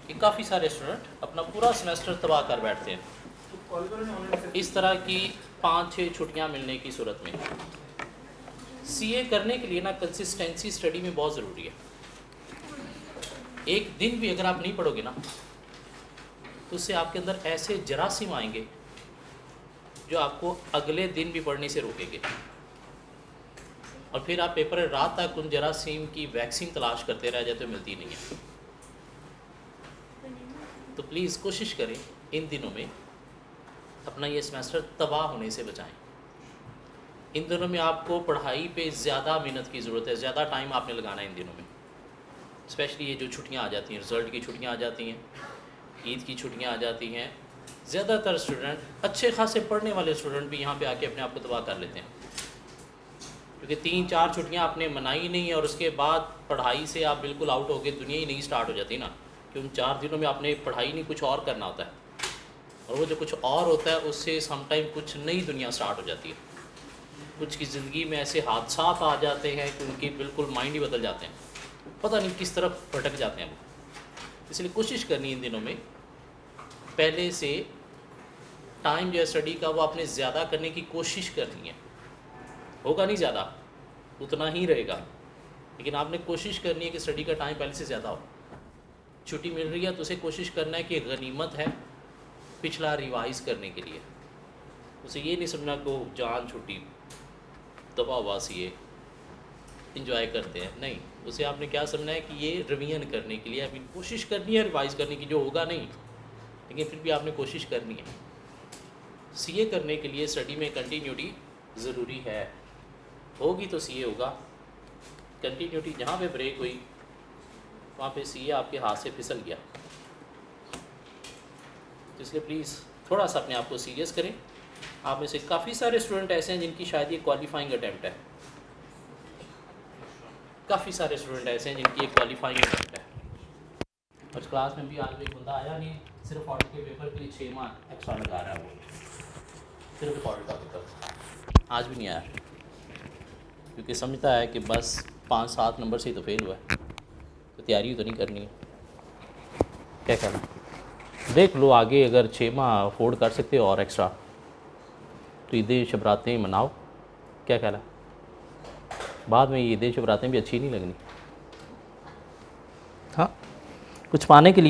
कि काफ़ी सारे स्टूडेंट अपना पूरा सेमेस्टर तबाह कर बैठते हैं इस तरह की 5-6 छुट्टियां मिलने की सूरत में। सीए करने के लिए ना कंसिस्टेंसी स्टडी में बहुत ज़रूरी है। एक दिन भी अगर आप नहीं पढ़ोगे ना तो उससे आपके अंदर ऐसे जरासीम आएंगे जो आपको अगले दिन भी पढ़ने से रोकेंगे, और फिर आप पेपर रात तक उन जरासीम की वैक्सीन तलाश करते रह जाते, मिलती नहीं है। तो प्लीज़ कोशिश करें इन दिनों में अपना ये सेमेस्टर तबाह होने से बचाएं। इन दिनों में आपको पढ़ाई पे ज़्यादा मेहनत की ज़रूरत है, ज़्यादा टाइम आपने लगाना है इन दिनों में। स्पेशली ये जो छुट्टियां आ जाती हैं, रिज़ल्ट की छुट्टियां आ जाती हैं, ईद की छुट्टियां आ जाती हैं, ज़्यादातर स्टूडेंट अच्छे खासे पढ़ने वाले स्टूडेंट भी यहाँ पे आके अपने आप को तबाह कर लेते हैं, क्योंकि 3-4 छुट्टियाँ आपने मनाई नहीं और उसके बाद पढ़ाई से आप बिल्कुल आउट हो गए, दुनिया ही नहीं स्टार्ट हो जाती ना, कि उन 4 दिनों में आपने पढ़ाई नहीं, कुछ और करना होता है, और वो जो कुछ और होता है उससे समटाइम कुछ नई दुनिया स्टार्ट हो जाती है। कुछ की ज़िंदगी में ऐसे हादसात आ जाते हैं कि उनके बिल्कुल माइंड ही बदल जाते हैं, पता नहीं किस तरफ भटक जाते हैं वो। इसलिए कोशिश करनी इन दिनों में पहले से टाइम जो है स्टडी का वो आपने ज़्यादा करने की कोशिश करनी है। होगा नहीं ज़्यादा, उतना ही रहेगा, लेकिन आपने कोशिश करनी है कि स्टडी का टाइम पहले से ज़्यादा हो। छुट्टी मिल रही है तो उसे कोशिश करना है कि गनीमत है पिछला रिवाइज़ करने के लिए। उसे ये नहीं समझना को जान छुट्टी दबा वासी है इंजॉय करते हैं, नहीं, उसे आपने क्या समझना है कि ये रिवीजन करने के लिए अभी कोशिश करनी है, रिवाइज़ करने की, जो होगा नहीं लेकिन फिर भी आपने कोशिश करनी है। सीए करने के लिए स्टडी में कंटिन्यूटी ज़रूरी है, होगी तो सीए होगा। कंटिन्यूटी जहाँ पे ब्रेक हुई वहाँ पे सीए आपके हाथ से फिसल गया। तो इसलिए प्लीज़ थोड़ा सा अपने आप को सीरियस करें। आप में से काफ़ी सारे स्टूडेंट ऐसे हैं जिनकी शायद ये क्वालिफाइंग अटैम्प्ट है, काफ़ी सारे स्टूडेंट ऐसे हैं जिनकी एक क्वालिफाइंग अटैम्प्ट है। और क्लास में भी आज एक बंदा आया नहीं, सिर्फ ऑडिट के पेपर के लिए 6 मार्क एक्स्ट्रा लगा रहा है, वो सिर्फ ऑडिट का पेपर आज भी नहीं आया, क्योंकि समझता है कि बस 5-7 नंबर से ही तो फेल हुआ है, तो तैयारी तो नहीं करनी है। क्या कहना, देख लो आगे, अगर 6 माह अफोर्ड कर सकते हो और एक्स्ट्रा तो ईदें शबरातें मनाओ। क्या कहना, बाद में ये ईदें शबरातें भी अच्छी नहीं लगनी। हाँ, कुछ पाने के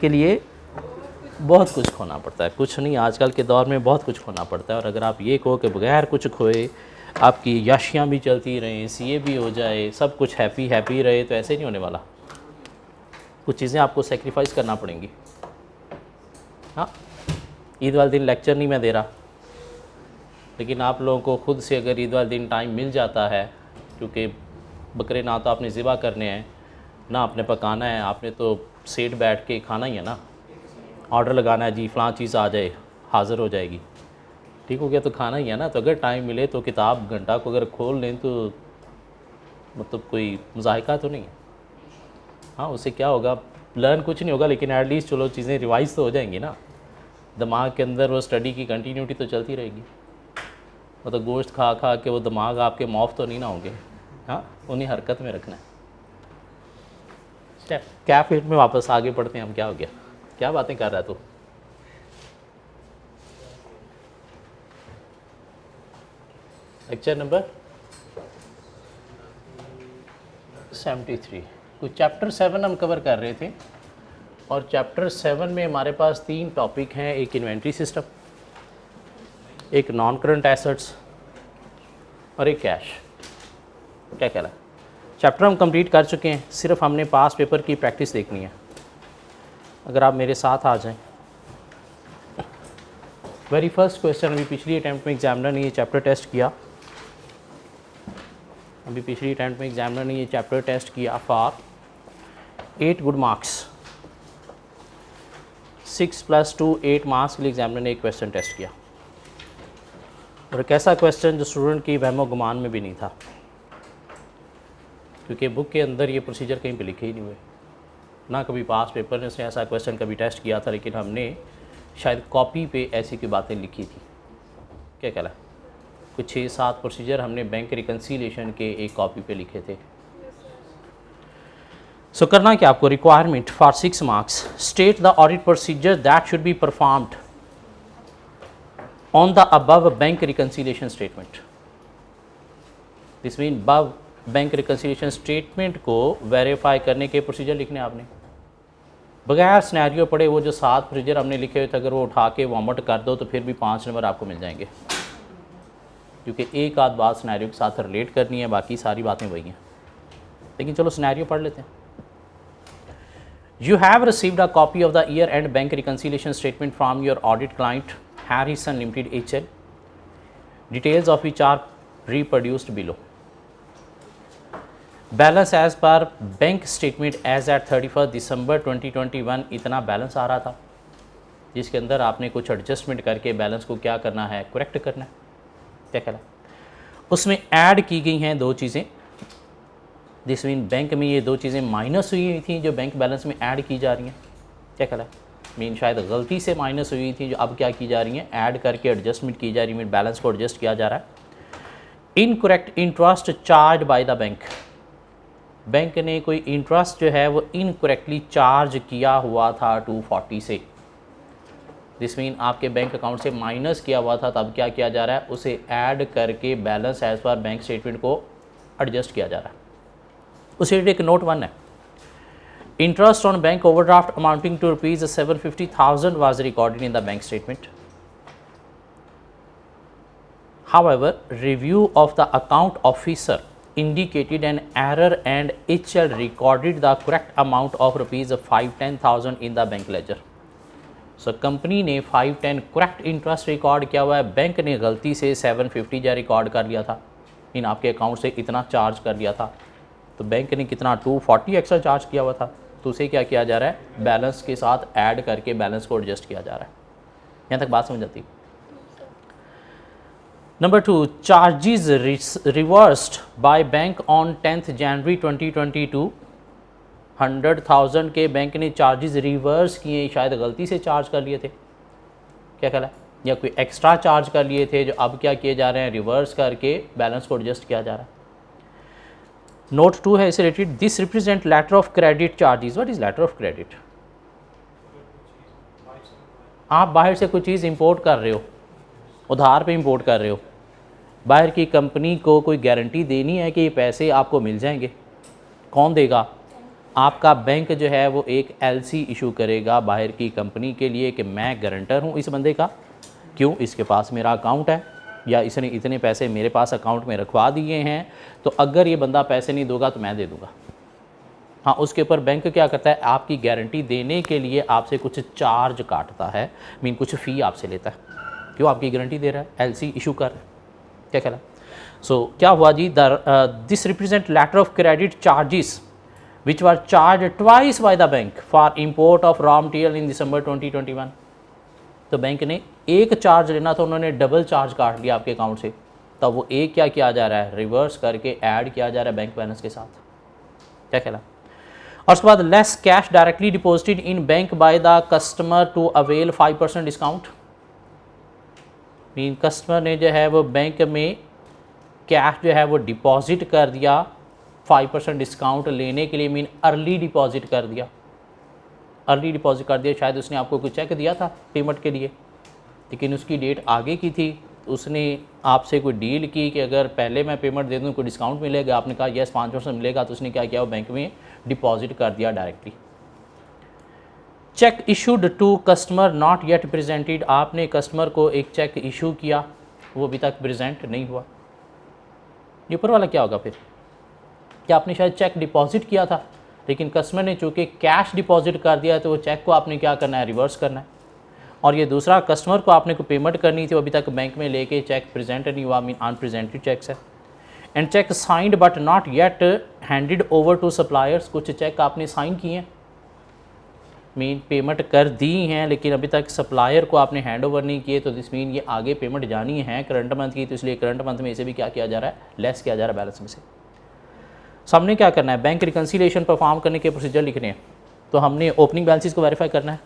लिए बहुत कुछ खोना पड़ता है, कुछ नहीं, आजकल के दौर में बहुत कुछ खोना पड़ता है। और अगर आप ये कहो कि बगैर कुछ खोए आपकी याशियाँ भी चलती रहें, सीए भी हो जाए, सब कुछ हैप्पी रहे, तो ऐसे नहीं होने वाला। कुछ चीज़ें आपको सेक्रीफाइस करना पड़ेंगी। हाँ, ईद वाले दिन लेक्चर नहीं मैं दे रहा, लेकिन आप लोगों को खुद से अगर ईद वाले दिन टाइम मिल जाता है, क्योंकि बकरे ना तो आपने ज़िबा करने हैं ना आपने पकाना है, आपने तो सेट बैठ के खाना ही है ना, ऑर्डर लगाना है जी फ़लाँ चीज़ आ जाए, हाज़िर हो जाएगी, ठीक हो गया, तो खाना ही है ना। तो अगर टाइम मिले तो किताब घंटा को अगर खोल लें तो मतलब कोई मुज़ाहिका तो नहीं है। हाँ, उससे क्या होगा, लर्न कुछ नहीं होगा, लेकिन एटलीस्ट चलो चीज़ें रिवाइज़ तो हो जाएंगी ना, दिमाग के अंदर वो स्टडी की कंटिन्यूटी तो चलती रहेगी। वो तो गोश्त खा खा के वो दिमाग आपके मौफ तो नहीं ना होंगे। हाँ, उन्हें हरकत में रखना है। क्या फिर में वापस आगे पढ़ते हैं हम, क्या हो गया, क्या बातें कर रहा है तू? लेक्चर नंबर 73, कुछ चैप्टर 7 हम कवर कर रहे थे, और चैप्टर 7 में हमारे पास 3 टॉपिक हैं, एक इन्वेंट्री सिस्टम, एक नॉन करंट एसेट्स और एक कैश। क्या कह रहा है, चैप्टर हम कंप्लीट कर चुके हैं, सिर्फ हमने पास पेपर की प्रैक्टिस देखनी है। अगर आप मेरे साथ आ जाएं, वेरी फर्स्ट क्वेश्चन, अभी पिछली अटैम्प्ट में एग्जामिनर ने ये चैप्टर टेस्ट किया, फॉर 8 गुड मार्क्स, 6 + 2 8 मार्क्स के लिए एग्जामिनर ने एक क्वेश्चन टेस्ट किया, और एक ऐसा क्वेश्चन जो स्टूडेंट की वहमो गुमान में भी नहीं था, क्योंकि बुक के अंदर ये प्रोसीजर कहीं पे लिखे ही नहीं हुए, ना कभी पास पेपर ने उसने ऐसा क्वेश्चन कभी टेस्ट किया था, लेकिन हमने शायद कॉपी पे ऐसी कोई बातें लिखी थी। क्या कहला, कुछ 6-7 प्रोसीजर हमने बैंक रिकन्सिलिएशन के एक कॉपी पे लिखे थे। सो करना क्या आपको, requirement for 6 marks, state the audit procedure that should be performed on the above bank reconciliation statement. This mean above bank reconciliation statement को वेरीफाई करने के प्रोसीजर लिखने आपने, बगैर सिनेरियो पढ़े वो जो 7 प्रोसीजर हमने लिखे हुए थे अगर वो उठा के वॉमिट कर दो तो फिर भी 5 नंबर आपको मिल जाएंगे, क्योंकि एक आध बात सिनेरियो के साथ रिलेट करनी है, बाकी सारी बातें वही हैं। लेकिन चलो सिनेरियो पढ़ लेते हैं। You have received a copy of the year-end bank reconciliation statement from your audit client, Harrison Limited HL, details of which are reproduced below. Balance as per bank statement as at 31st December 2021 इतना balance आ रहा था, जिसके अंदर आपने कुछ adjustment करके balance को क्या करना है, करेक्ट करना है। क्या कहला, उसमें ऐड की गई हैं 2 चीज़ें, जिस मीन बैंक में ये 2 चीज़ें माइनस हुई थी जो बैंक बैलेंस में ऐड की जा रही हैं। क्या कहला, मीन शायद गलती से माइनस हुई थी जो अब क्या की जा रही हैं, ऐड करके एडजस्टमेंट की जा रही है, मीन बैलेंस को एडजस्ट किया जा रहा है। Incorrect interest charge by the bank, bank ने कोई इंटरेस्ट जो है वो इनकरेक्टली चार्ज किया हुआ था 240 से, दिस मीन आपके बैंक अकाउंट से माइनस किया हुआ था, तब क्या किया जा रहा है, उसे ऐड करके balance as per bank statement को एडजस्ट किया जा रहा है। उसे एक नोट 1 है, interest on bank overdraft amounting to ₹750,000 was recorded in the bank statement. However, review of the account officer indicated an error and HL recorded the correct amount of ₹510,000 in the bank ledger. So company ने 510 correct interest record किया हुआ है, bank ने गलती से 750 जा record कर लिया था, इन आपके अकाउंट से इतना चार्ज कर लिया था, तो बैंक ने कितना 240 एक्स्ट्रा चार्ज किया हुआ था, तो उसे क्या किया जा रहा है, बैलेंस के साथ ऐड करके बैलेंस को एडजस्ट किया जा रहा है। यहाँ तक बात समझ आती। Number 2, charges reversed by bank on 10th January 2022, 100,000 के बैंक ने चार्जेस रिवर्स किए, शायद गलती से चार्ज कर लिए थे, क्या कहला, या कोई एक्स्ट्रा चार्ज कर लिए थे जो अब क्या किए जा रहे हैं, रिवर्स करके बैलेंस को एडजस्ट किया जा रहा है। नोट 2 है इसे related, this represent letter of credit charges. What is letter of credit? आप बाहर से कोई चीज़ इंपोर्ट कर रहे हो, उधार पे इंपोर्ट कर रहे हो, बाहर की कंपनी को कोई गारंटी देनी है कि ये पैसे आपको मिल जाएंगे, कौन देगा? आपका बैंक जो है वो एक LC इशू करेगा बाहर की कंपनी के लिए कि मैं गारंटर हूँ इस बंदे का, क्यों, इसके पास मेरा अकाउंट है या इसने इतने पैसे मेरे पास अकाउंट में रखवा दिए हैं, तो अगर ये बंदा पैसे नहीं दोगा तो मैं दे दूँगा। हाँ, उसके ऊपर बैंक क्या करता है, आपकी गारंटी देने के लिए आपसे कुछ चार्ज काटता है, मीन कुछ फ़ी आपसे लेता है, क्यों, आपकी गारंटी दे रहा है, LC इशू कर रहा है। क्या कहला, सो क्या हुआ जी, this represent letter of credit charges which were charged twice by the bank for import of raw material in December 2021। तो बैंक ने एक चार्ज लेना था, उन्होंने डबल चार्ज काट लिया आपके अकाउंट से, तब वो एक क्या किया जा रहा है, रिवर्स करके ऐड किया जा रहा है बैंक बैलेंस के साथ। क्या कहला, और उसके बाद less cash directly deposited in bank by the customer to avail 5% discount. Mean customer ने जो है वो बैंक में कैश जो है वो डिपॉजिट कर दिया 5% डिस्काउंट लेने के लिए, मीन अर्ली डिपॉजिट कर दिया, अर्ली डिपॉजिट कर दिया। शायद उसने आपको कोई चेक दिया था पेमेंट के लिए, लेकिन उसकी डेट आगे की थी, उसने आपसे कोई डील की कि अगर पहले मैं पेमेंट दे दूँ कोई डिस्काउंट मिलेगा, आपने कहा यस 5% मिलेगा, तो उसने क्या किया, वो बैंक में डिपॉजिट कर दिया directly. Cheque issued to customer not yet presented, आपने कस्टमर को एक चेक इशू किया, वो अभी तक प्रेजेंट नहीं हुआ। ये ऊपर वाला क्या होगा फिर, कि आपने शायद चेक डिपॉजिट किया था, लेकिन कस्टमर ने चूँकि कैश डिपॉजिट कर दिया है, तो वो चेक को आपने क्या करना है, रिवर्स करना है। और ये दूसरा, कस्टमर को आपने को पेमेंट करनी थी, वो अभी तक बैंक में लेके चेक प्रेजेंट नहीं हुआ, मीन अनप्रेजेंटेड चेक्स है। And cheque signed but not yet handed over to suppliers, कुछ चेक आपने साइन किए हैं, मीन पेमेंट कर दी हैं, लेकिन अभी तक सप्लायर को आपने हैंड ओवर नहीं किए, तो दिस मीन ये आगे पेमेंट जानी है करंट मंथ की, तो इसलिए करंट मंथ में इसे भी क्या किया जा रहा है, लेस किया जा रहा है बैलेंस में से। सामने क्या करना है, बैंक रिकन्सिलिएशन परफॉर्म करने के प्रोसीजर लिखने हैं, तो हमने ओपनिंग बैलेंसेस को वेरीफाई करना है,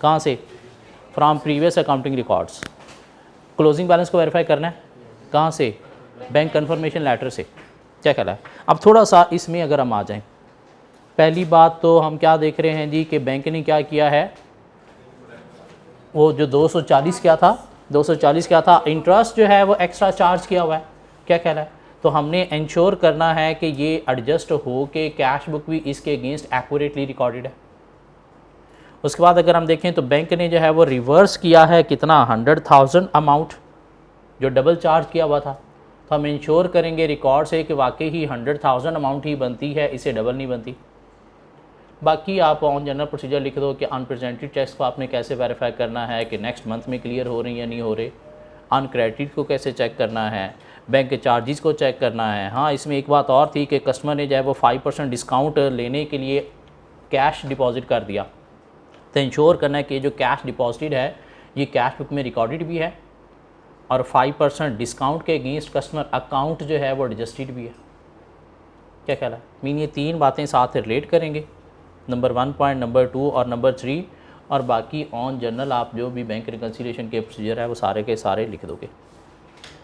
कहाँ से, from previous accounting records. Closing balance को वेरीफाई करना है, कहाँ से, बैंक कन्फर्मेशन लेटर से। क्या कहला है, अब थोड़ा सा इसमें अगर हम आ जाएं, पहली बात तो हम क्या देख रहे हैं जी कि बैंक ने क्या किया है, वो जो 240 क्या था, 240 क्या था, इंटरेस्ट जो है वो एक्स्ट्रा चार्ज किया हुआ है, क्या कह रहा है। तो हमने इंश्योर करना है कि ये एडजस्ट हो के कैश बुक भी इसके अगेंस्ट एक्यूरेटली रिकॉर्डेड है। उसके बाद अगर हम देखें तो बैंक ने जो है वो रिवर्स किया है कितना, 100,000 अमाउंट जो डबल चार्ज किया हुआ था। तो हम इंश्योर करेंगे रिकॉर्ड से कि वाकई ही 100,000 अमाउंट ही बनती है, इसे डबल नहीं बनती। बाकी आप ऑन जनरल प्रोसीजर लिख दो कि अनप्रेजेंटेड चेक्स को आपने कैसे वेरीफाई करना है कि नेक्स्ट मंथ में क्लियर हो रही हैं या नहीं हो रहे, अनक्रेडिट को कैसे चेक करना है, बैंक के चार्जेस को चेक करना है। हाँ, इसमें एक बात और थी कि कस्टमर ने जो है वो 5% डिस्काउंट लेने के लिए कैश डिपॉजिट कर दिया, तो इंश्योर करना है कि जो कैश डिपॉजिटेड है ये कैश बुक में रिकॉर्डेड भी है और 5% डिस्काउंट के अगेंस्ट कस्टमर अकाउंट जो है वो एडजस्टेड भी है। क्या ख्याल है? मीन ये तीन बातें साथ रिलेट करेंगे, नंबर 1 पॉइंट, नंबर 2 और नंबर 3, और बाकी ऑन जनरल आप जो भी बैंक रिकन्सिलिएशन के प्रोसीजर है वो सारे के सारे लिख दोगे।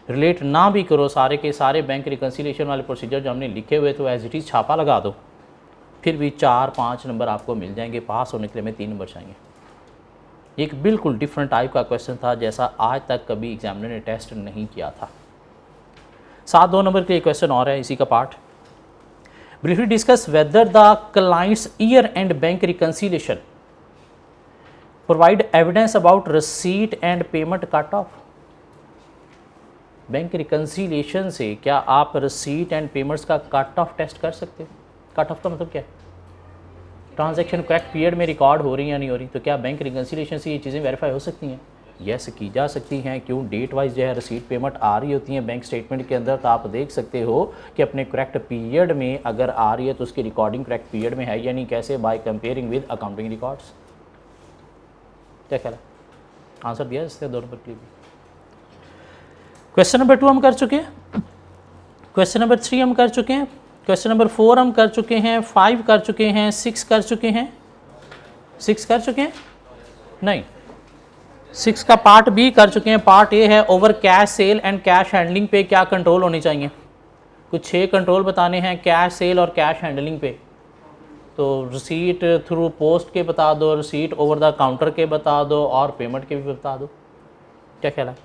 रिलेट ना भी करो, सारे के सारे बैंक रिकन्सिलिएशन वाले प्रोसीजर जो हमने लिखे हुए तो एज इट इज़ छापा लगा दो, फिर भी 4-5 नंबर आपको मिल जाएंगे। पास होने के लिए में 3 नंबर चाहिए। एक बिल्कुल डिफरेंट टाइप का क्वेश्चन था जैसा आज तक कभी एग्जामिनर ने टेस्ट नहीं किया था। 7 2 नंबर के लिए क्वेश्चन और है इसी का part. Briefly discuss whether the clients year and bank reconciliation provide evidence about receipt and payment cut off. Bank reconciliation से क्या आप रिसीट एंड पेमेंट्स का कट ऑफ टेस्ट कर सकते हो? कट ऑफ का मतलब क्या है? ट्रांजैक्शन करेक्ट पीरियड में रिकॉर्ड हो रही है या नहीं हो रही। तो क्या बैंक रिकन्सिलिएशन से ये चीज़ें वेरीफाई हो सकती हैं? यस, की जा सकती हैं। क्यों? डेट वाइज जो है रिसीट पेमेंट आ रही होती हैं बैंक स्टेटमेंट के अंदर, तो आप देख सकते हो कि अपने करेक्ट पीरियड में अगर आ रही है तो उसकी रिकॉर्डिंग करेक्ट पीरियड में है या नहीं। कैसे? By comparing with accounting records. क्या ख्याल है? आंसर दिया इससे दोनों पर क्लियर। क्वेश्चन नंबर 2 हम कर चुके हैं, क्वेश्चन नंबर 3 हम कर चुके हैं, क्वेश्चन नंबर 4 हम कर चुके हैं, 5 कर चुके हैं, 6 कर चुके हैं। 6 कर चुके हैं? नहीं, 6 का पार्ट बी कर चुके हैं। पार्ट ए है over cash cell and cash handling पे क्या कंट्रोल होने चाहिए। कुछ 6 कंट्रोल बताने हैं कैश सेल और कैश हैंडलिंग पे। तो रिसीट थ्रू पोस्ट के बता दो, रिसीट ओवर द काउंटर के बता दो और पेमेंट के भी बता दो। क्या ख्याल है?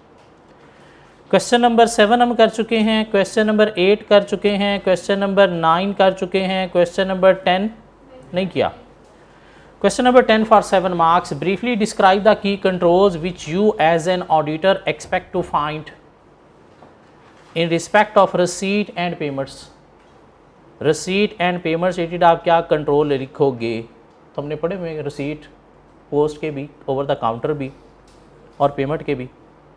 क्वेश्चन नंबर 7 हम कर चुके हैं, क्वेश्चन नंबर 8 कर चुके हैं, क्वेश्चन नंबर 9 कर चुके हैं, क्वेश्चन नंबर 10 नहीं किया। Question number 10 for 7 marks. Briefly describe the key controls which you as an auditor expect to find in respect of receipt and payments. Receipt and payments related आप क्या control लिखोगे? तो हमने पढ़े हुए रिसीट पोस्ट के भी, ओवर द काउंटर भी और पेमेंट के भी।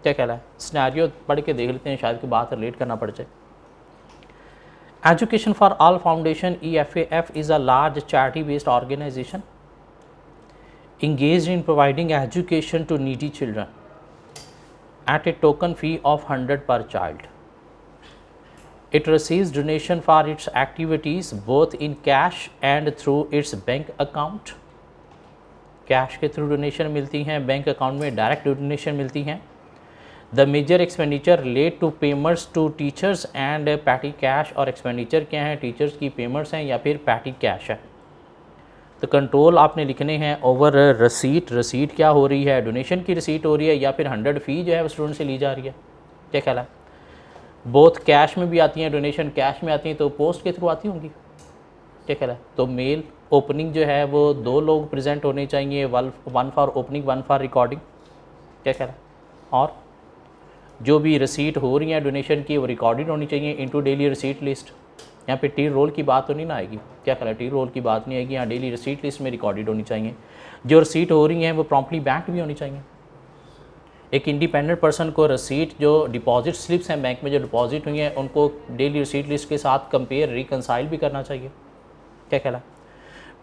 क्या कहला है? सिनेरियो पढ़ के देख लेते हैं, शायद की बात रिलेट करना पड़ जाए। Education for all foundation EFAF is a large charity based organisation engaged in providing education to needy children at a token fee of 100 per child. It receives donation for its activities both in cash and through its bank account. Cash के through donation मिलती हैं, bank account में direct donation मिलती हैं। The major expenditure relate to payments to teachers and petty cash. और expenditure क्या है? Teachers की पेमेंट्स हैं या फिर पैटी कैश है। तो कंट्रोल आपने लिखने हैं ओवर रसीट। रसीट क्या हो रही है? डोनेशन की रसीट हो रही है या फिर 100 फ़ी जो है वो स्टूडेंट से ली जा रही है। क्या ख्याल है? बोथ कैश में भी आती हैं, डोनेशन कैश में आती हैं, तो पोस्ट के थ्रू आती होंगी। क्या ख्याल है? तो मेल ओपनिंग जो है वो 2 लोग प्रेजेंट होने चाहिए, 1 फॉर ओपनिंग 1 फॉर रिकॉर्डिंग। क्या ख्याल है? और जो भी रसीट हो रही है डोनेशन की वो रिकॉर्डेड होनी चाहिए इनटू डेली रसीट लिस्ट। यहाँ पे टी रोल की बात तो नहीं ना आएगी। क्या ख्याल है? टी रोल की बात नहीं आएगी, यहाँ डेली रसीट लिस्ट में रिकॉर्डेड होनी चाहिए। जो रसीट हो रही हैं वो प्रॉम्प्टली बैंक भी होनी चाहिए। एक इंडिपेंडेंट पर्सन को रसीट जो डिपॉजिट स्लिप्स हैं बैंक में जो डिपॉजिट हुई हैं उनको डेली रसीट लिस्ट के साथ कंपेयर रिकनसाइल भी करना चाहिए। क्या ख्याल है?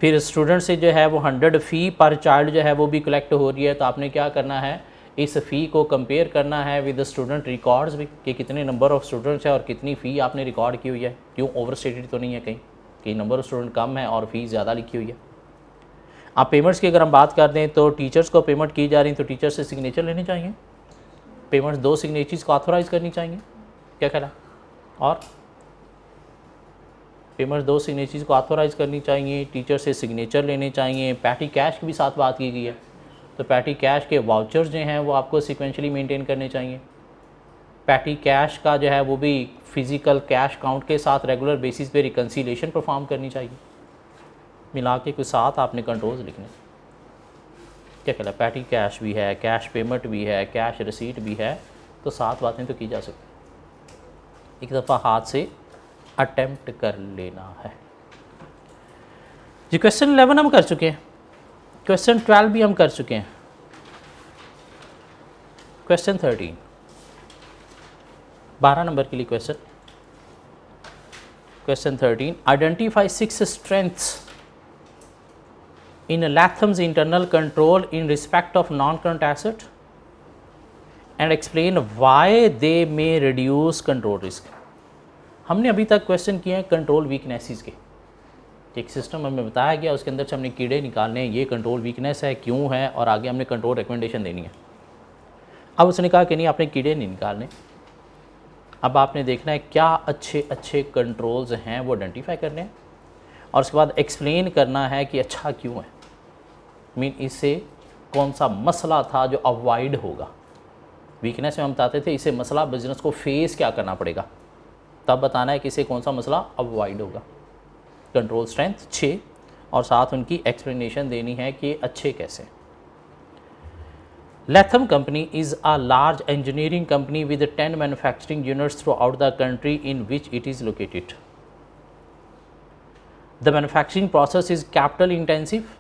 फिर स्टूडेंट से जो है वो 100 फ़ी पर चाइल्ड जो है वो भी कलेक्ट हो रही है, तो आपने क्या करना है? इस फ़ी को कंपेयर करना है विद स्टूडेंट रिकॉर्ड्स भी कि कितने नंबर ऑफ़ स्टूडेंट्स है और कितनी फ़ी आपने रिकॉर्ड की हुई है। क्यों? ओवर स्टेटेड तो नहीं है कहीं कि नंबर ऑफ़ स्टूडेंट कम है और फ़ी ज़्यादा लिखी हुई है। आप पेमेंट्स की अगर हम बात कर दें तो टीचर्स को पेमेंट की जा रही तो टीचर से सिग्नेचर लेने चाहिए। पेमेंट्स 2 सिग्नेचर्स को ऑथोराइज़ करनी चाहिए। क्या ख्याल है? और पेमेंट 2 सिग्नेचर्स को ऑथोराइज करनी चाहिए, टीचर से सिग्नेचर लेने चाहिए, पैटी कैश की भी साथ बात की गई है, तो पैटी कैश के वाउचर्स जो हैं वो आपको सिक्वेंशली मेंटेन करने चाहिए। पैटी कैश का जो है वो भी फिज़िकल कैश काउंट के साथ रेगुलर बेसिस पे रिकन्सिलेशन परफॉर्म करनी चाहिए। मिला के कुछ साथ आपने कंट्रोल्स लिखने, क्या कहला, पैटी कैश भी है, कैश पेमेंट भी है, कैश रिसीट भी है, तो 7 बातें तो की जा सकती। एक दफ़ा हाथ से अटेम्प्ट कर लेना है जी। क्वेश्चन 11 हम कर चुके हैं, क्वेश्चन 12 भी हम कर चुके हैं। क्वेश्चन 13, 12 नंबर के लिए question. Question 13, identify 6 strengths in Latham's internal control in respect of non-current asset and explain why they may reduce control risk। हमने अभी तक क्वेश्चन किए हैं कंट्रोल वीकनेसेस के, एक सिस्टम हमें बताया गया, उसके अंदर से हमने कीड़े निकालने हैं, ये कंट्रोल वीकनेस है, क्यों है, और आगे हमने कंट्रोल रिकमेंडेशन देनी है। अब उसने कहा कि नहीं, आपने कीड़े नहीं निकालने, अब आपने देखना है क्या अच्छे अच्छे कंट्रोल्स हैं वो आइडेंटिफाई करने हैं, और उसके बाद एक्सप्लेन करना है कि अच्छा क्यों है, मीन इससे कौन सा मसला था जो अवॉइड होगा। वीकनेस में हम बताते थे इससे मसला बिजनेस को फेस क्या करना पड़ेगा, तब बताना है कि इससे कौन सा मसला अवॉइड होगा। कंट्रोल स्ट्रेंथ 6 और साथ उनकी एक्सप्लेनेशन देनी है कि अच्छे कैसे। Latham company is a large engineering company with 10 manufacturing units throughout the country in which it is located. The manufacturing process is capital intensive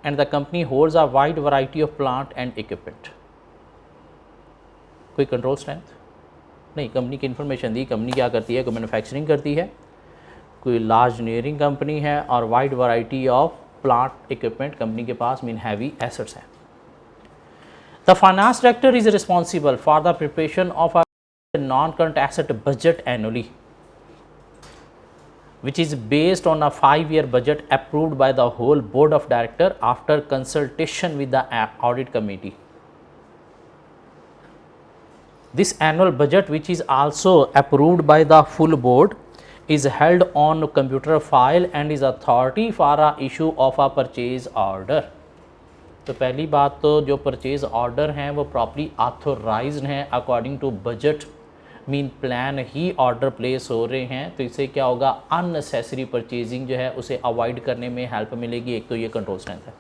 and the company holds a wide variety of plant and equipment. कोई control strength नहीं, company की information दी, company क्या करती है, कोई manufacturing करती है, कोई लार्ज इंजीनियरिंग कंपनी है, और wide variety of plant equipment company के पास, मीन हैवी एसेट्स हैं। The finance director is responsible for the preparation of a non current asset budget annually which is based on a 5-year budget approved by the whole board of director after consultation with the audit committee. This annual budget, which is also approved by the full board, is held on computer file and is authority for a issue of a purchase order. तो पहली बात तो जो purchase order हैं वो properly authorised हैं according to budget, mean plan ही order place हो रहे हैं, तो इससे क्या होगा, अननेसेसरी परचेजिंग जो है उसे अवॉइड करने में हेल्प मिलेगी। एक तो ये कंट्रोल स्ट्रेंथ है।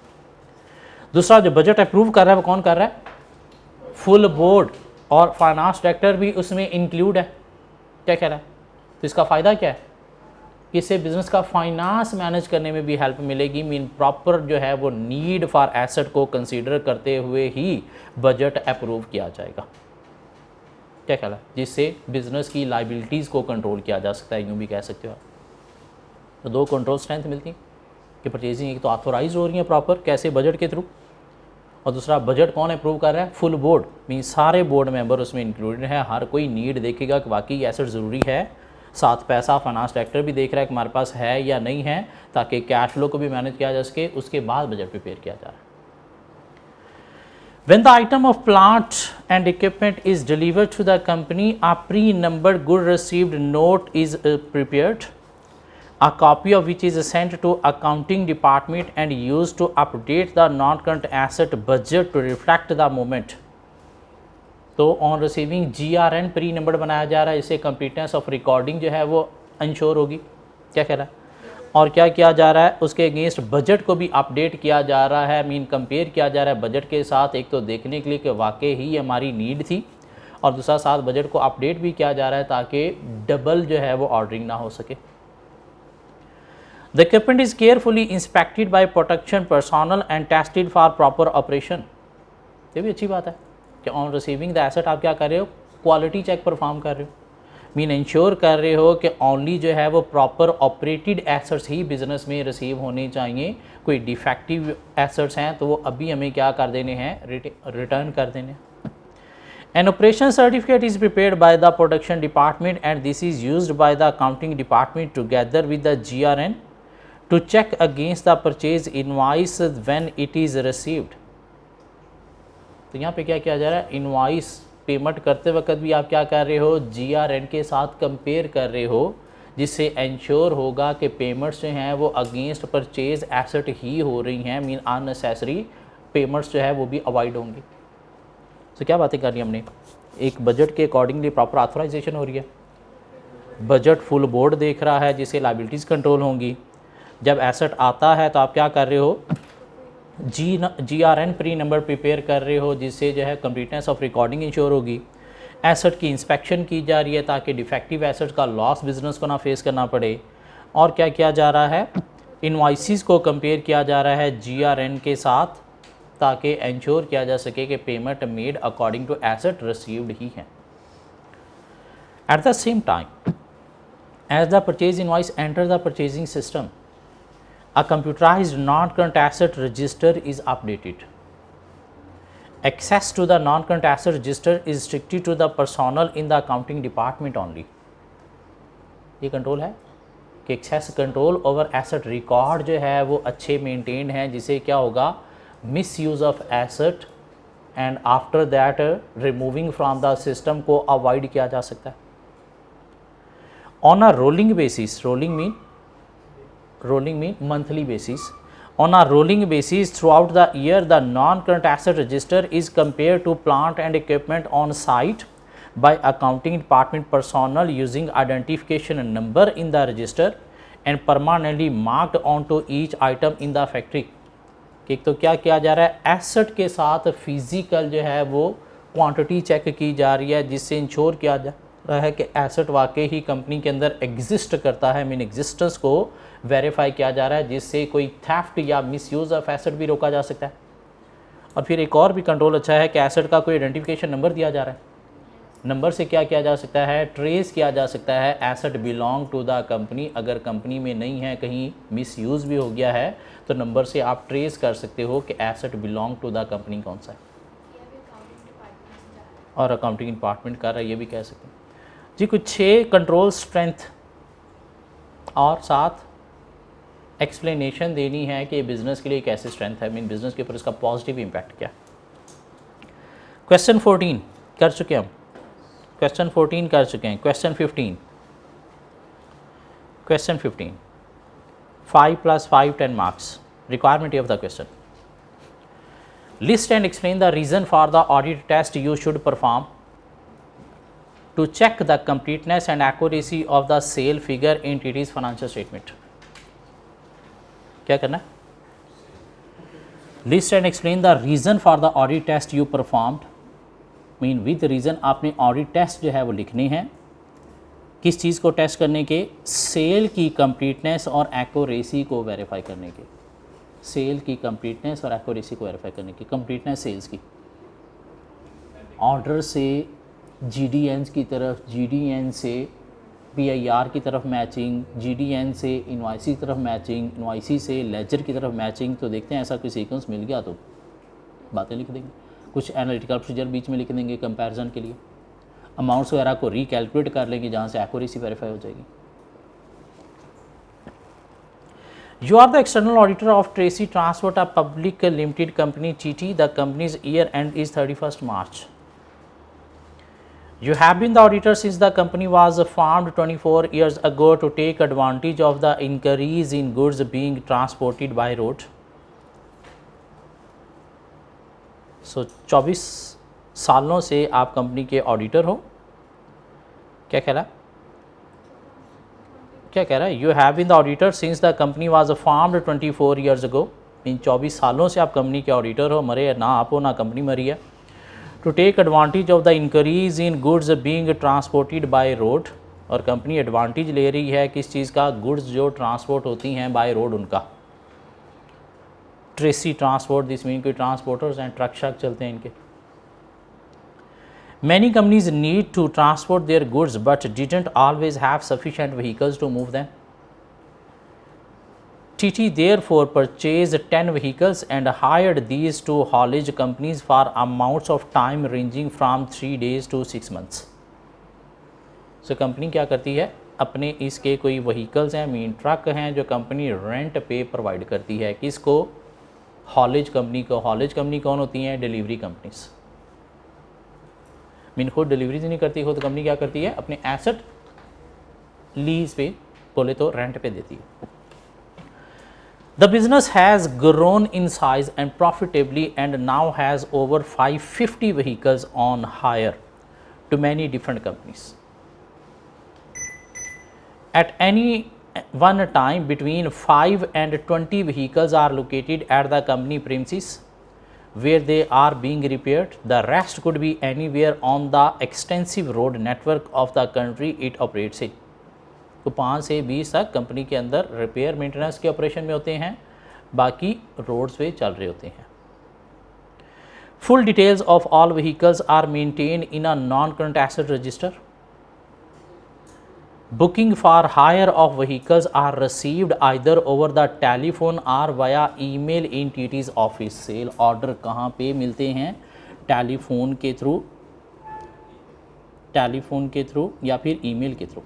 दूसरा, जो बजट अप्रूव कर रहा है वो कौन कर रहा है, फुल बोर्ड, और फाइनेंस डायरेक्टर भी उसमें इंक्लूड है। क्या कह रहा है, तो इसका फ़ायदा क्या है, इससे बिज़नेस का फाइनेंस मैनेज करने में भी हेल्प मिलेगी, मीन प्रॉपर जो है वो नीड फॉर एसेट को कंसीडर करते हुए ही बजट अप्रूव किया जाएगा। क्या ख्याल है, जिससे बिज़नेस की लाइबिलिटीज़ को कंट्रोल किया जा सकता है, यूँ भी कह सकते हो आप। तो 2 कंट्रोल स्ट्रेंथ मिलती हैं कि परचेजिंग एक तो ऑथोराइज हो रही है प्रॉपर, कैसे, बजट के थ्रू, और दूसरा बजट कौन अप्रूव कर रहा है, फुल बोर्ड, मीन सारे बोर्ड मेंबर उसमें इंक्लूडेड है। हर कोई नीड देखेगा कि वाकई एसेट ज़रूरी है, साथ पैसा फाइनेंस डायरेक्टर भी देख रहा है कि हमारे पास है या नहीं है, ताकि कैश फ्लो को भी मैनेज किया जा सके, उसके बाद बजट प्रिपेयर किया जा रहा है। When the item of plant and equipment is delivered to the company, a pre-numbered good received note is prepared, a copy of which is sent to accounting department and used to update the non-current asset budget to reflect the moment. तो on receiving GRN pre number बनाया जा रहा है, इससे completeness of recording जो है वो ensure होगी। क्या कह रहा है, और क्या किया जा रहा है, उसके अगेंस्ट बजट को भी अपडेट किया जा रहा है, मीन कंपेयर किया जा रहा है बजट के साथ, एक तो देखने के लिए कि वाकई ही हमारी नीड थी, और दूसरा साथ बजट को अपडेट भी किया जा रहा है ताकि डबल जो है वो ऑर्डरिंग ना हो सके। The equipment is carefully inspected bye protection personal and tested for proper operation. ये भी अच्छी बात है कि ऑन रिसीविंग द एसेट आप क्या कर रहे हो, क्वालिटी चेक परफॉर्म कर रहे हो, मीन इंश्योर कर रहे हो कि ओनली जो है वो प्रॉपर ऑपरेटेड एसेट्स ही बिज़नेस में रिसीव होने चाहिए। कोई डिफेक्टिव एसेट्स हैं तो वो अभी हमें क्या कर देने हैं, रिटर्न कर देने। An operation certificate is prepared by the production department and this is used by the accounting department together with the GRN to check against the purchase invoice when it is received. तो यहाँ पे क्या किया जा रहा है, invoice payment करते वक्त भी आप क्या कर रहे हो, GRN के साथ कंपेयर कर रहे हो जिससे इंश्योर होगा कि पेमेंट्स जो हैं वो अगेंस्ट परचेज एसेट ही हो रही हैं, मीन अननेसेसरी पेमेंट्स जो है वो भी अवॉइड होंगी। तो क्या बातें कर रही हमने, एक बजट के अकॉर्डिंगली प्रॉपर ऑथराइजेशन हो रही है, बजट फुल बोर्ड देख रहा है जिससे लाइबिलिटीज़ कंट्रोल होंगी। जब एसेट आता है तो आप क्या कर रहे हो, GRN प्री नंबर प्रिपेयर कर रहे हो जिससे जो है कंप्लीटनेस ऑफ रिकॉर्डिंग इंश्योर होगी। एसेट की इंस्पेक्शन की जा रही है ताकि डिफेक्टिव एसेट का लॉस बिजनेस को ना फेस करना पड़े। और क्या किया जा रहा है, इनवॉइसेस को कंपेयर किया जा रहा है GRN के साथ ताकि इंश्योर किया जा सके कि payment made according to asset received ही है। At the same time as the purchase invoice enter the purchasing system, a computerized non-current asset register is updated. Access to the non-current asset register is restricted to the personnel in the accounting department only. ये control है कि access control over asset record जो है वो अच्छे maintain हैं, जिसे क्या होगा, misuse of asset and after that removing from the system को अवॉइड किया जा सकता है। On a rolling basis, rolling mean monthly basis, on a rolling basis throughout the year the non-current asset register is compared to plant and equipment on site by accounting department personnel using identification number in the register and permanently marked onto each item in the factory। कि तो क्या किया जा रहा है, asset के साथ physical जो है वो क्वांटिटी चेक की जा रही है जिससे इंश्योर किया जा रहा है कि एसेट वाकई ही कंपनी के अंदर एग्जिस्ट करता है, मीन एग्जिस्टेंस को वेरीफाई किया जा रहा है जिससे कोई थेफ्ट या मिसयूज़ ऑफ एसेट भी रोका जा सकता है। और फिर एक और भी कंट्रोल अच्छा है कि एसेट का कोई आइडेंटिफिकेशन नंबर दिया जा रहा है, नंबर से क्या किया जा सकता है, ट्रेस किया जा सकता है asset belong to the company. अगर कंपनी में नहीं है, कहीं मिसयूज़ भी हो गया है तो नंबर से आप ट्रेस कर सकते हो कि asset belong to the company कौन सा है, और अकाउंटिंग डिपार्टमेंट कर रहा है, ये भी कह सकते हैं जी। कुछ 6 कंट्रोल स्ट्रेंथ और साथ एक्सप्लेनेशन देनी है कि बिज़नेस के लिए कैसे स्ट्रेंथ है, मीन बिज़नेस के ऊपर इसका पॉजिटिव इम्पैक्ट क्या। क्वेश्चन 14 कर चुके हम, क्वेश्चन 14 कर चुके हैं। Question 15 5 + 5 10 marks. Requirement of the question, list and explain the reason for the audit test you should perform to check the completeness and accuracy of the sale figure in TT's financial statement। क्या करना है, list and explain the reason for the audit test you performed, mean with reason आपने audit test जो है वो लिखने हैं। किस चीज़ को टेस्ट करने के, सेल की कंप्लीटनेस और एक्यूरेसी को वेरीफाई करने के, सेल की कंप्लीटनेस और एक्यूरेसी को वेरीफाई करने की। कंप्लीटनेस सेल्स की, ऑर्डर से GDN की तरफ, GDN से PIR की तरफ मैचिंग, GDN से इनवाइस की तरफ मैचिंग, इनवाइस से लेजर की तरफ मैचिंग। तो देखते हैं ऐसा कोई सीक्वेंस मिल गया तो बातें लिख देंगे, कुछ एनालिटिकल प्रोसीजर बीच में लिख देंगे कंपैरिजन के लिए, अमाउंट्स वगैरह को रिकैलकुलेट कर लेंगे जहाँ से एक्यूरेसी वेरीफाई हो जाएगी। You are the external auditor of Tracy Transport, a public limited company TT. The company's year end is 31st March. You have been the auditor since the company was formed 24 years ago to take advantage of the increase in goods being transported by road. So 24 सालों से आप company के auditor हो। क्या कह रहा है, क्या कह रहा है, you have been the auditor since the company was formed 24 years ago. इन 24 सालों से आप कंपनी के ऑडिटर हो, मरे ना आप हो ना कंपनी मरी है। To take advantage of the increase in goods being transported by road, और कंपनी एडवांटेज ले रही है किस चीज़ का, गुड्स जो ट्रांसपोर्ट होती हैं बाय रोड उनका। ट्रेसी ट्रांसपोर्ट, दिस मीन कोई ट्रांसपोर्टर्स हैं, ट्रक शक चलते हैं इनके। Many companies need to transport their goods but didn't always have sufficient vehicles to move them. TT therefore purchased 10 vehicles and hired these to haulage companies for amounts of time ranging from 3 days to 6 months. So company क्या करती है, अपने इसके कोई vehicles हैं, mean truck हैं, जो company rent पे प्रोवाइड करती है। किसको, हॉलेज कंपनी को। हॉलेज कंपनी कौन होती हैं, डिलीवरी कंपनीज। मीन खुद डिलीवरीज नहीं करती, खुद कंपनी क्या करती है, अपने एसेट लीज पे बोले तो रेंट पे देती है। The business has grown in size and profitably and now has over 550 vehicles on hire to many different companies. At any one time between 5 and 20 vehicles are located at the company premises where they are being repaired. The rest could be anywhere on the extensive road network of the country it operates in. तो 5 से 20 तक company के अंदर repair maintenance के operation में होते हैं, बाकी रोड्स पे चल रहे होते हैं। Full details of all vehicles are maintain in a non current asset register. Booking for hire of vehicles are received either over the telephone or via email in TT's office. Sale order कहाँ पे मिलते हैं? Telephone के through या फिर email के through.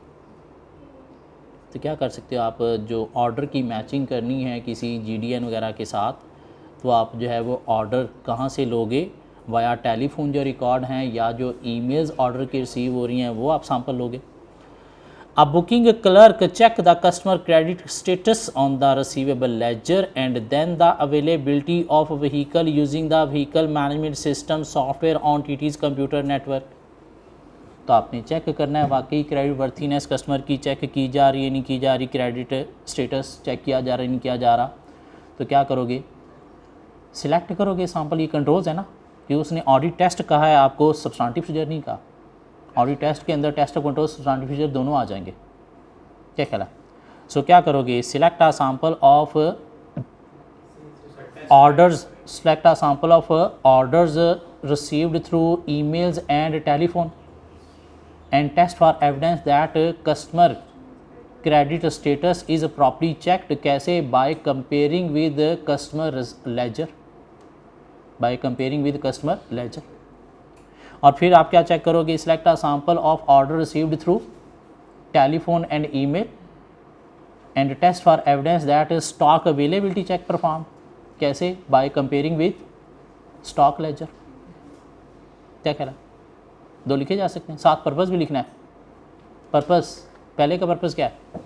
तो क्या कर सकते हो आप, जो ऑर्डर की मैचिंग करनी है किसी जीडीएन वगैरह के साथ, तो आप जो है वो ऑर्डर कहाँ से लोगे? वाया टेलीफोन जो रिकॉर्ड हैं या जो ईमेल्स ऑर्डर की रिसीव हो रही हैं वो आप सैंपल लोगे। A booking clerk check the customer credit status on the receivable ledger and then the availability of vehicle using the vehicle management system software on TT's computer network। तो आपने check करना है वाकई क्रेडिट वर्थीनेस कस्टमर की check की जा रही है नहीं की जा रही, क्रेडिट स्टेटस चेक किया जा रहा है नहीं किया जा रहा। तो क्या करोगे? सिलेक्ट करोगे सैंपल। ये कंट्रोल्स है ना कि उसने ऑडिट टेस्ट कहा है आपको, सब्सटेंटिव प्रोसीजर नहीं कहा। ऑडिट टेस्ट के अंदर test of control substantive procedure दोनों आ जाएंगे। क्या ख्याल है? सो क्या करोगे? Select a sample of orders, select a sample of orders received through emails and telephone and test for evidence that customer credit status is properly checked। कैसे? by comparing with customer ledger, by comparing with customer ledger। और फिर आप क्या check करोगे? select a sample of order received through telephone and email and test for evidence that stock availability check perform। कैसे? by comparing with stock ledger। क्या ख्याल है? 2 लिखे जा सकते हैं, 7 पर्पस भी लिखना है। पर्पस, पहले का पर्पस क्या है?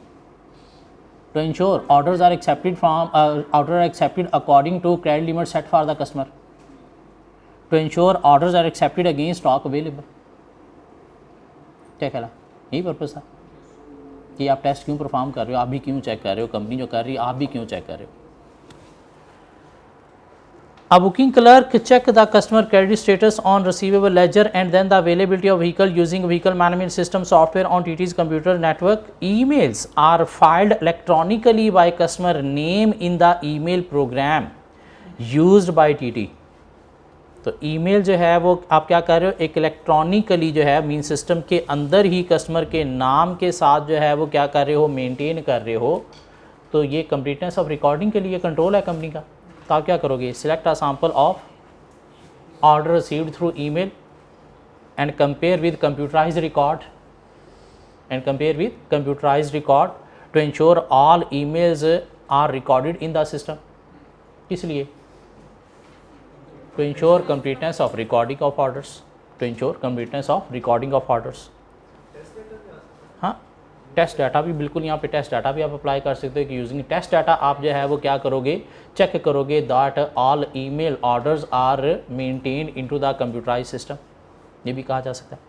To ensure orders are accepted from order are accepted according to credit limit set for the customer. To ensure orders are accepted against stock available. क्या ख्याल है? यही पर्पस था कि आप टेस्ट क्यों परफॉर्म कर रहे हो, आप भी क्यों चेक कर रहे हो, कंपनी जो कर रही है आप भी क्यों चेक कर रहे हो। A booking clerk check the customer credit status on receivable ledger and then the availability of vehicle using vehicle management system software on TT's computer network। Emails are filed electronically by customer name in the email program used by TT। तो email जो है वो आप क्या कर रहे हो? एक इलेक्ट्रॉनिकली जो है मीन सिस्टम के अंदर ही कस्टमर के नाम के साथ जो है वो क्या कर रहे हो? मेंटेन कर रहे हो। तो ये कंप्लीटनेस ऑफ रिकॉर्डिंग के लिए कंट्रोल है कंपनी का। तो आप क्या करोगे? Select a sample of order received through email and compare with computerised record to ensure all emails are recorded in the system. किस लिए? To ensure completeness of recording of orders. हाँ, test data भी बिल्कुल यहाँ पे test data भी आप apply कर सकते हो कि यूजिंग टेस्ट डाटा आप जो है वो क्या करोगे? चेक करोगे that all email orders are maintain into the computerise system. ये भी कहा जा सकता है।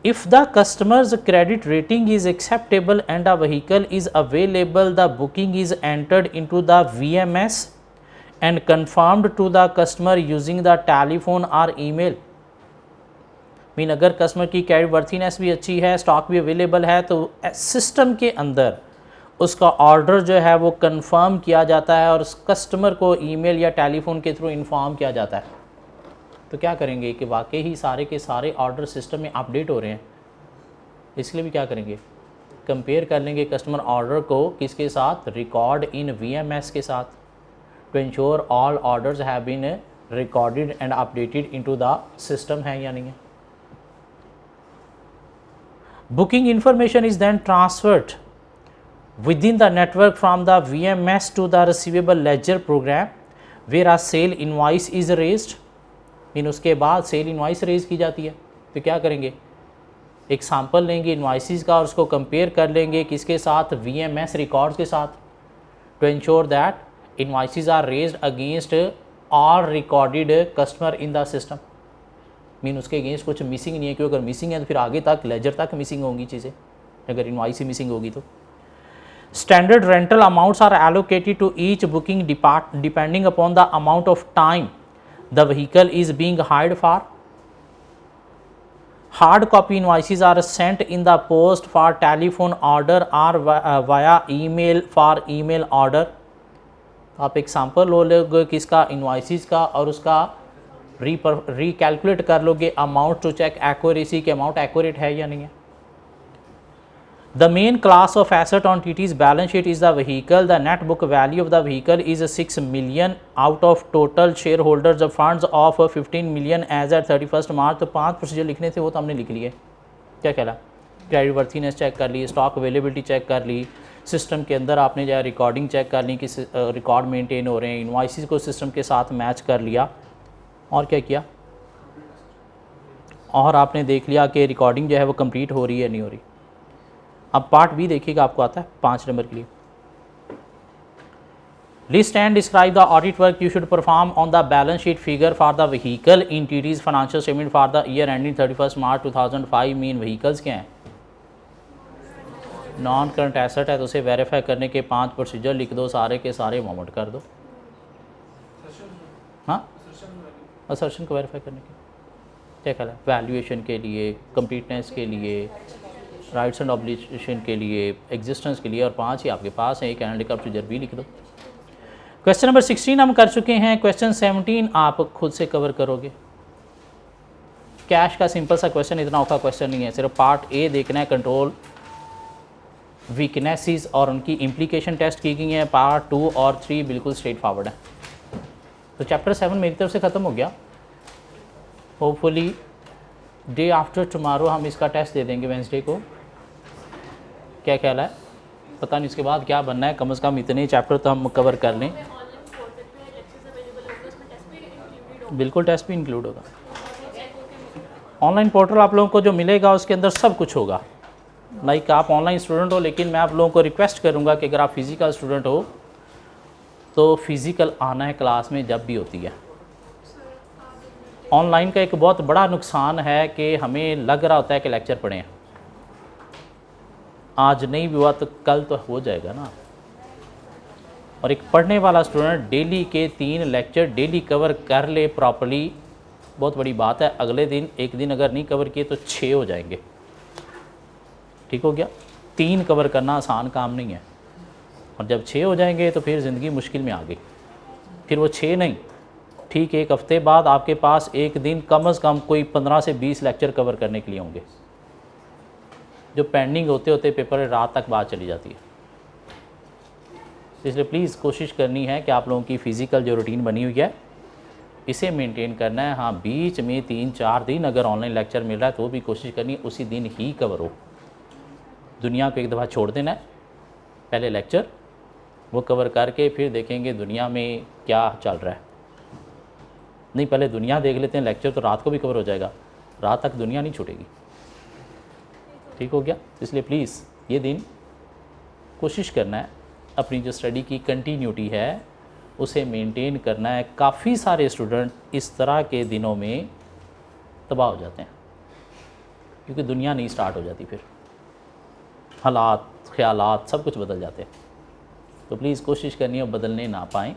If the customer's credit rating is acceptable and a vehicle is available the booking is entered into the VMS and confirmed to the customer using the telephone और email. Mean अगर customer की credit worthiness भी अच्छी है, stock भी available है, तो system के अंदर उसका ऑर्डर जो है वो कंफर्म किया जाता है और उस कस्टमर को ईमेल या टेलीफोन के थ्रू इन्फॉर्म किया जाता है। तो क्या करेंगे कि वाकई ही सारे के सारे ऑर्डर सिस्टम में अपडेट हो रहे हैं। इसलिए भी क्या करेंगे? कंपेयर कर लेंगे कस्टमर ऑर्डर को किसके साथ? रिकॉर्ड इन VMS के साथ। To ensure all orders have been recorded and updated into the system है या नहीं है। Booking information is then transferred within the network from the VMS to the receivable ledger program where a sale invoice is raised। इन उसके बाद cell invoice raise की जाती है। तो क्या करेंगे? एग्जाम्पल लेंगे इनवाइसेस का और उसको कंपेयर कर लेंगे किसके साथ, VMS रिकॉर्ड्स के साथ, to ensure that invoices are raised against our recorded customer in the system. Mean उसके अगेंस्ट कुछ मिसिंग नहीं है, क्योंकि अगर मिसिंग है तो फिर आगे तक लेजर तक मिसिंग होंगी चीज़ें, अगर इनवाइस ही मिसिंग होगी तो। Standard rental amounts are allocated to each booking depending upon the amount of time the vehicle is being hired for. Hard copy invoices are sent in the post for telephone order or via email for email order. आप example लो लोगे किसका, invoices का, और उसका recalculate कर लोगे amount to check accuracy के अमाउंट एक्यूरेट है या नहीं है। The main class of asset on TT's balance sheet is the vehicle. The net book value of the vehicle is 6 million out of total shareholders funds of 15 million as at 31 March. तो 5 procedure लिखने थे वो तो हमने लिख लिए। क्या कहला, क्रेडिट वर्थीनेस चेक कर ली, स्टॉक अवेलेबिलिटी चेक कर ली, सिस्टम के अंदर आपने जो है रिकॉर्डिंग चेक कर ली कि रिकॉर्ड मेंटेन हो रहे हैं, इनवाइसेस को सिस्टम के साथ मैच कर लिया, और क्या किया, और आपने देख लिया कि रिकॉर्डिंग जो है वो कंप्लीट हो रही है नहीं हो रही। अब पार्ट बी देखिएगा, आपको आता है 5 नंबर के लिए। List and describe the audit work you should perform on the balance sheet figure for the vehicle in TT's financial statement for the year ending 31 March 2005। Mean vehicles क्या हैं, non current asset है, तो उसे verify करने के 5 procedure लिख दो, सारे के सारे मोमेंट कर दो। हाँ, असर्शन को वेरीफाई करने के क्या कहला, वैल्यूएशन के लिए, कंप्लीटनेस के लिए, राइट्स एंड ऑब्लिगेशन के लिए, एग्जिस्टेंस के लिए, और 5 ही आपके पास है। एक एनालिटिकल प्रोसीजर भी लिख दो। क्वेश्चन नंबर 16 हम कर चुके हैं। क्वेश्चन 17 आप खुद से कवर करोगे। कैश का सिंपल सा क्वेश्चन, इतना औखा क्वेश्चन नहीं है, सिर्फ पार्ट ए देखना है, कंट्रोल वीकनेसेस और उनकी इम्प्लीकेशन टेस्ट की गई हैं। पार्ट 2 और 3 बिल्कुल स्ट्रेट फॉरवर्ड है। तो चैप्टर 7 मेरी तरफ से ख़त्म हो गया। होपफुली डे आफ्टर टुमारो हम इसका टेस्ट दे देंगे, वेंसडे को। क्या ख्याल है, पता नहीं इसके बाद क्या बनना है, कम से कम इतने चैप्टर तो हम कवर कर लें। बिल्कुल टेस्ट भी इंक्लूड होगा। ऑनलाइन पोर्टल आप लोगों को जो मिलेगा उसके अंदर सब कुछ होगा। लाइक आप ऑनलाइन स्टूडेंट हो, लेकिन मैं आप लोगों को रिक्वेस्ट करूंगा कि अगर आप फिज़िकल स्टूडेंट हो तो फिज़िकल आना है क्लास में जब भी होती है। ऑनलाइन का एक बहुत बड़ा नुकसान है कि हमें लग रहा होता है कि लेक्चर पढ़े हैं, आज नहीं भी हुआ तो कल तो हो जाएगा ना। और एक पढ़ने वाला स्टूडेंट डेली के 3 लेक्चर डेली कवर कर ले प्रॉपर्ली, बहुत बड़ी बात है। अगले दिन एक दिन अगर नहीं कवर किए तो 6 हो जाएंगे। ठीक हो गया, 3 कवर करना आसान काम नहीं है, और जब 6 हो जाएंगे तो फिर ज़िंदगी मुश्किल में आ गई। फिर वो 6 नहीं, ठीक 1 हफ़्ते बाद आपके पास एक दिन कम से कम कोई 15 से 20 लेक्चर कवर करने के लिए होंगे, जो पेंडिंग होते होते पेपर रात तक बाद चली जाती है। इसलिए प्लीज़ कोशिश करनी है कि आप लोगों की फ़िज़िकल जो रूटीन बनी हुई है इसे मेंटेन करना है। हाँ, बीच में 3-4 दिन अगर ऑनलाइन लेक्चर मिल रहा है तो भी कोशिश करनी है उसी दिन ही कवर हो। दुनिया को एक दफ़ा छोड़ देना है, पहले लेक्चर वो कवर करके फिर देखेंगे दुनिया में क्या चल रहा है। नहीं, पहले दुनिया देख लेते हैं, लेक्चर तो रात को भी कवर हो जाएगा, रात तक दुनिया नहीं छूटेगी। ठीक हो गया। इसलिए प्लीज़ ये दिन कोशिश करना है अपनी जो स्टडी की कंटिन्यूटी है उसे मेंटेन करना है। काफ़ी सारे स्टूडेंट इस तरह के दिनों में तबाह हो जाते हैं क्योंकि दुनिया नहीं स्टार्ट हो जाती, फिर हालात ख्यालात सब कुछ बदल जाते हैं। तो प्लीज़ कोशिश करनी है बदलने ना पाएँ।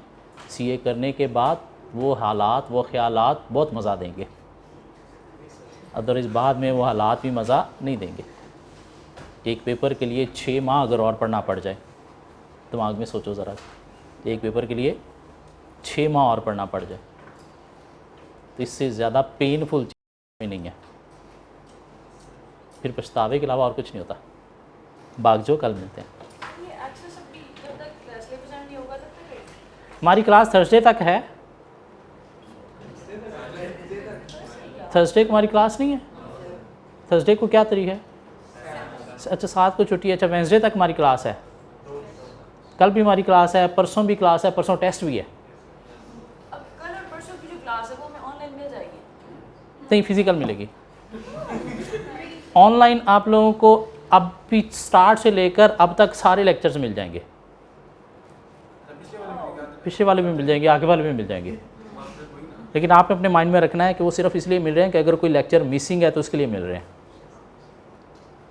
सीए करने के बाद वो हालात वो ख्यालात बहुत मज़ा देंगे, अदरवाइज़ बाद में वो हालात भी मज़ा नहीं देंगे। एक पेपर के लिए 6 माह अगर और पढ़ना पड़ जाए, दिमाग में सोचो ज़रा, एक पेपर के लिए 6 माह और पढ़ना पड़ जाए तो इससे ज़्यादा पेनफुल चीज़ नहीं है। फिर पछतावे के अलावा और कुछ नहीं होता। भाग जो, कल मिलते हैं। हमारी क्लास थर्सडे तक है। थर्सडे को हमारी क्लास नहीं है। थर्सडे को क्या तारीख है? अच्छा, 7 को छुट्टी है। अच्छा, वेंसडे तक हमारी क्लास है। कल भी हमारी क्लास है, परसों भी क्लास है, परसों टेस्ट भी है। अब कल और परसों की जो क्लास है वो हमें ऑनलाइन मिल जाएगी? नहीं, फिजिकल मिलेगी। ऑनलाइन आप लोगों को अब भी स्टार्ट से लेकर अब तक सारे लेक्चर्स मिल जाएंगे, पिछले वाले भी मिल जाएंगे, आगे वाले भी मिल जाएंगे। लेकिन आपने अपने माइंड में रखना है कि वो सिर्फ इसलिए मिल रहे हैं कि अगर कोई लेक्चर मिसिंग है तो उसके लिए मिल रहे हैं।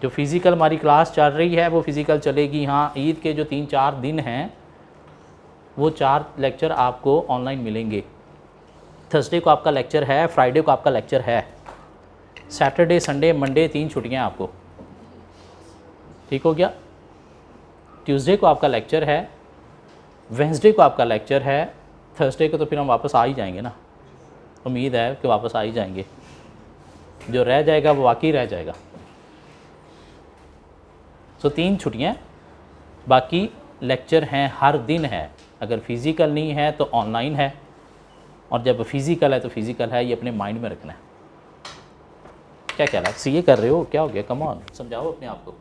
जो फिज़िकल हमारी क्लास चल रही है वो फिज़िकल चलेगी। हाँ, ईद के जो 3-4 दिन हैं वो 4 लेक्चर आपको ऑनलाइन मिलेंगे। थर्सडे को आपका लेक्चर है, फ्राइडे को आपका लेक्चर है, सैटरडे संडे मंडे 3 छुट्टियाँ आपको, ठीक हो गया। ट्यूसडे को आपका लेक्चर है, वेंसडे को आपका लेक्चर है, थर्सडे को तो फिर हम वापस आ ही जाएंगे ना, उम्मीद है कि वापस आ ही जाएंगे। जो रह जाएगा वो वाकई रह जाएगा। सो 3 छुट्टियाँ, बाकी लेक्चर हैं, हर दिन है। अगर फिज़िकल नहीं है तो ऑनलाइन है, और जब फिज़िकल है तो फिज़िकल है। ये अपने माइंड में रखना है। क्या कह रहा है, सीए कर रहे हो, क्या हो गया, कम ऑन समझाओ अपने आप को।